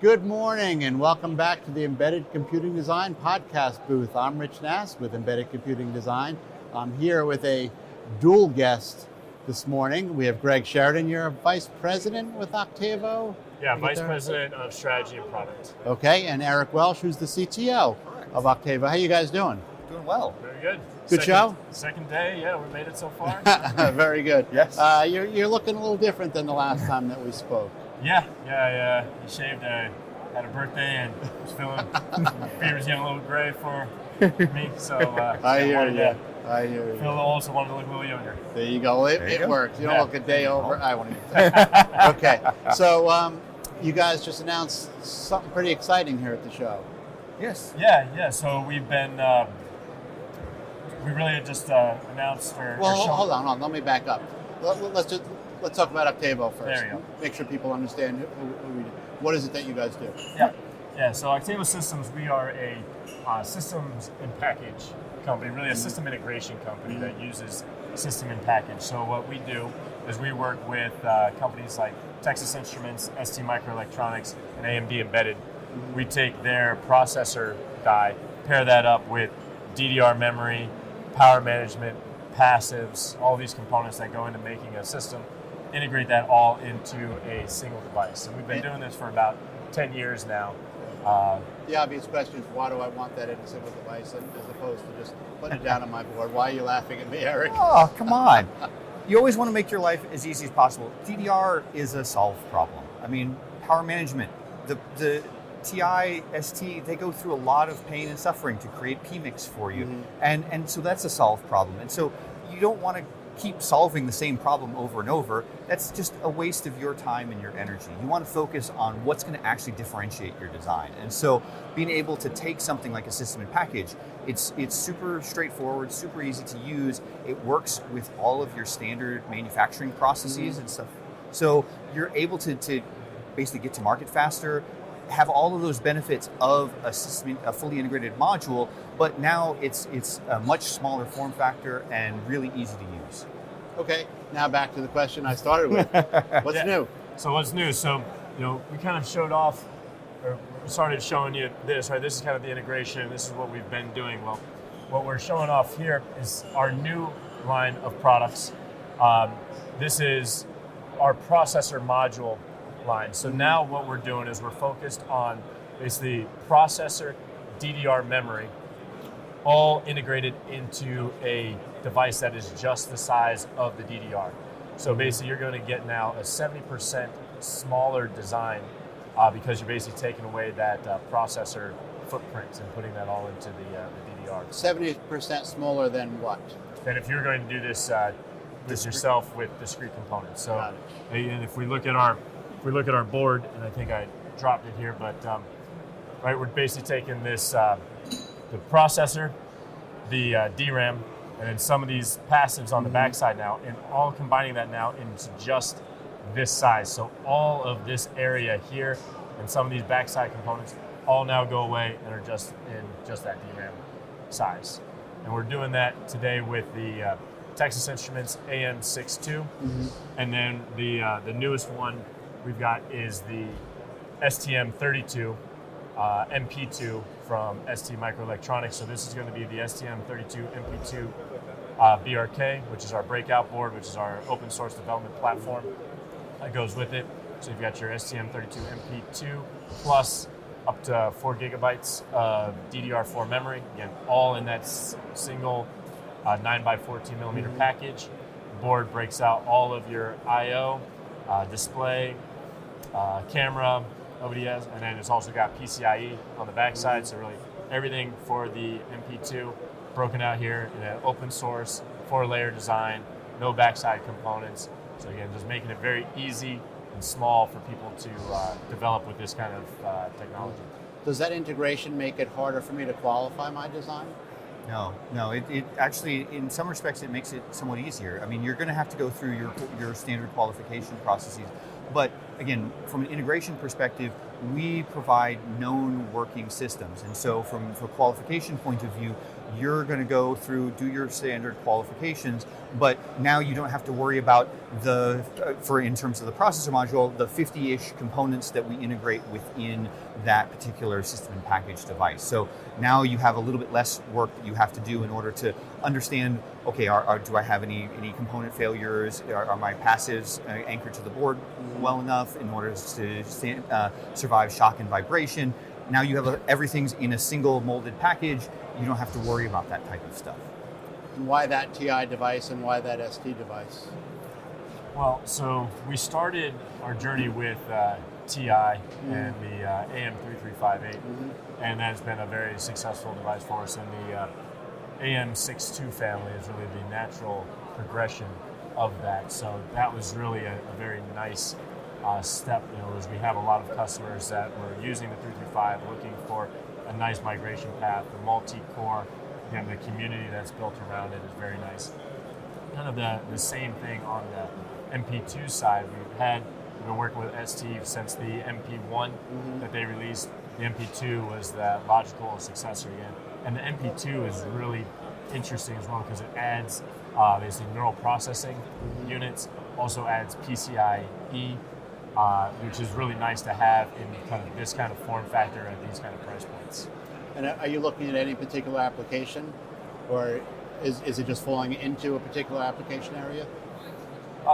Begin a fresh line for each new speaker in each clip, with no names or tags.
Good morning and welcome back to the Embedded Computing Design podcast booth. I'm Rich Nass with Embedded Computing Design. I'm here with a dual guest this morning. We have Greg Sheridan. You're a vice president with Octavo?
Yeah, vice president of strategy and product.
Okay, and Eric Welsh, who's the CTO of Octavo. How you guys doing?
Doing well.
Very good.
Good show?
Second day, yeah, we made it so far.
Very good.
Yes.
You're looking a little different than the last time that we spoke.
Yeah. He shaved, had a birthday and was feeling, beard was getting a little gray for me, so
I hear you.
Feel old, so wanted to look a little younger.
There you go. It works. You don't look a day over. I want to. Okay. So you guys just announced something pretty exciting here at the show.
Yes.
Yeah. So we've been, we really just announced
Hold on. Let me back up. Let's talk about Octavo first.
There you go.
Make sure people understand who we do. What is it that you guys do?
Yeah. So Octavo Systems, we are a systems and package company, really a system integration company that uses system and package. So what we do is we work with companies like Texas Instruments, ST Microelectronics, and AMD Embedded. We take their processor die, pair that up with DDR memory, power management, passives, all these components that go into making a system, integrate that all into a single device. And we've been doing this for about 10 years now.
The obvious question is, why do I want that in a single device as opposed to just putting it down on my board? Why are you laughing at me, Eric?
Oh, come on. You always want to make your life as easy as possible. DDR is a solved problem. I mean, power management, the TI, ST, they go through a lot of pain and suffering to create PMIX for you. And so that's a solved problem. And so you don't want to keep solving the same problem over and over. That's just a waste of your time and your energy. You want to focus on what's going to actually differentiate your design. And so being able to take something like a system and package, it's super straightforward, super easy to use. It works with all of your standard manufacturing processes and stuff. So you're able to basically get to market faster, have all of those benefits of a fully integrated module, but now it's a much smaller form factor and really easy to use.
Okay, now back to the question I started with. What's new?
So what's new? So, we kind of showed off, or started showing you this, right? This is kind of the integration. This is what we've been doing. Well, what we're showing off here is our new line of products. This is our processor module line. So now what we're doing is we're focused on basically processor, DDR memory, all integrated into a device that is just the size of the DDR. So basically you're going to get now a 70% smaller design because you're basically taking away that processor footprint and putting that all into the DDR.
70% smaller than what?
Then if you're going to do this yourself with discrete components. So and if we look at our board, and I think I dropped it here, but right, we're basically taking this the processor, the DRAM, and then some of these passives on the backside now, and all combining that now into just this size. So all of this area here and some of these backside components all now go away and are just in just that DRAM size. And we're doing that today with the Texas Instruments AM62, and then the newest one we've got is the STM32 MP2 from ST Microelectronics. So this is going to be the STM32 MP2 BRK, which is our breakout board, which is our open source development platform that goes with it. So you've got your STM32 MP2 plus up to 4 gigabytes of DDR4 memory. Again, all in that single 9x14 millimeter package. The board breaks out all of your I/O, display, camera, ODS, and then it's also got PCIe on the backside. So really everything for the MP2 broken out here in an open source 4-layer design, no backside components. So again, just making it very easy and small for people to develop with this kind of technology.
Does that integration make it harder for me to qualify my design?
No. It actually, in some respects, it makes it somewhat easier. I mean, you're going to have to go through your standard qualification processes. But again, from an integration perspective, we provide known working systems. And so from a qualification point of view, you're going to go through, do your standard qualifications, but now you don't have to worry about in terms of the processor module, the 50-ish components that we integrate within that particular system and package device. So now you have a little bit less work that you have to do in order to understand, okay, do I have any component failures? Are my passives anchored to the board well enough in order to survive shock and vibration? Now you have everything's in a single molded package. You don't have to worry about that type of stuff.
And why that TI device and why that ST device?
Well, so we started our journey with TI and the AM3358, and that's been a very successful device for us. And the AM62 family is really the natural progression of that. So that was really a very nice step. As we have a lot of customers that were using the 335, looking for a nice migration path, the multi-core, again, the community that's built around it is very nice. Kind of the same thing on the MP2 side. We've been working with ST since the MP1 that they released. The MP2 was the logical successor again. And the MP2 is really interesting as well because it adds basically neural processing units, also adds PCIe, which is really nice to have in kind of this kind of form factor at these kind of price points.
And are you looking at any particular application, or is it just falling into a particular application area?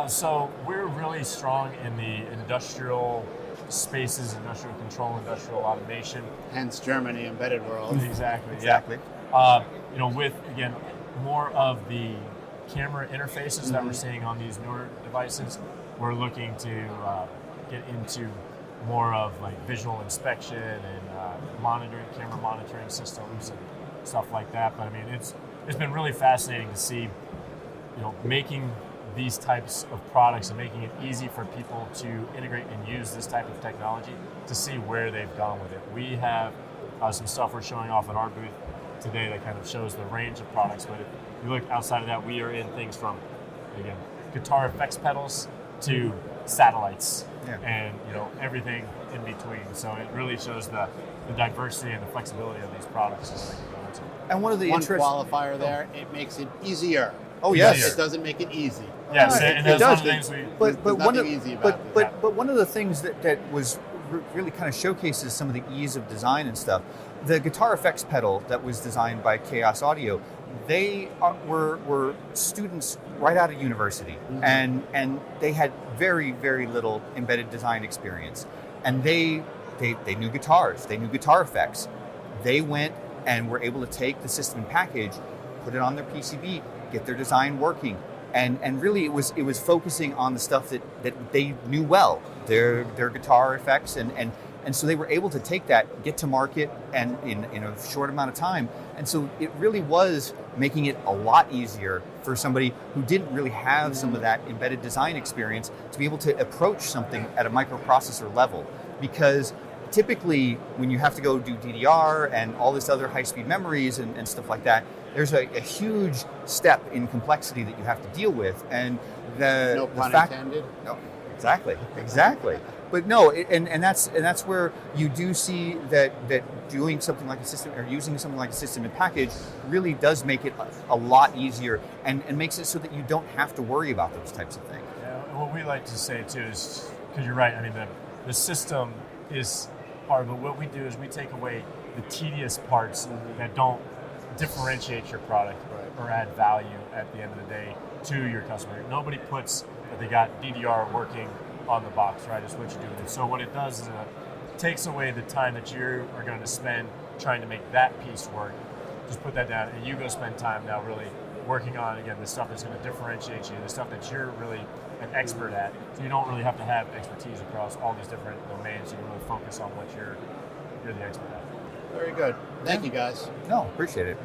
So we're really strong in the industrial spaces, industrial control, industrial automation.
Hence Germany embedded world.
Exactly.
With, again, more of the camera interfaces that we're seeing on these newer devices, we're looking to get into more of like visual inspection and camera monitoring systems and stuff like that. But I mean, it's been really fascinating to see, making these types of products and making it easy for people to integrate and use this type of technology to see where they've gone with it. We have some stuff we're showing off at our booth today that kind of shows the range of products. But if you look outside of that, we are in things from, again, guitar effects pedals to satellites and everything in between. So it really shows the diversity and the flexibility of these products.
And one
qualifier there, it makes it easier.
Oh yes,
it doesn't make it easy.
Yes,
it does. But one of the things that was really kind of showcases some of the ease of design and stuff. The guitar effects pedal that was designed by Chaos Audio, they were students right out of university, and they had very, very little embedded design experience, and they knew guitars, they knew guitar effects. They went and were able to take the system package, put it on their PCB, get their design working, and really it was focusing on the stuff that they knew well, their guitar effects, and so they were able to take that, get to market, and in a short amount of time. And so it really was making it a lot easier for somebody who didn't really have some of that embedded design experience to be able to approach something at a microprocessor level. Because typically when you have to go do DDR and all this other high-speed memories and stuff like that, there's a huge step in complexity that you have to deal with. And
no pun intended.
No, exactly. But no, and that's where you do see that doing something like a system or using something like a system and package really does make it a lot easier and makes it so that you don't have to worry about those types of things.
Yeah, what we like to say too is, because you're right, I mean the system is part, but what we do is we take away the tedious parts that don't differentiate your product or add value at the end of the day to your customer. Nobody puts that they got DDR working on the box, right? Is what you're doing. And so what it does is it takes away the time that you are going to spend trying to make that piece work. Just put that down, and you go spend time now really working on, again, the stuff that's going to differentiate you, the stuff that you're really an expert at. So you don't really have to have expertise across all these different domains. You can really focus on what you're the expert at.
Very good. Thank you, guys.
No, appreciate it.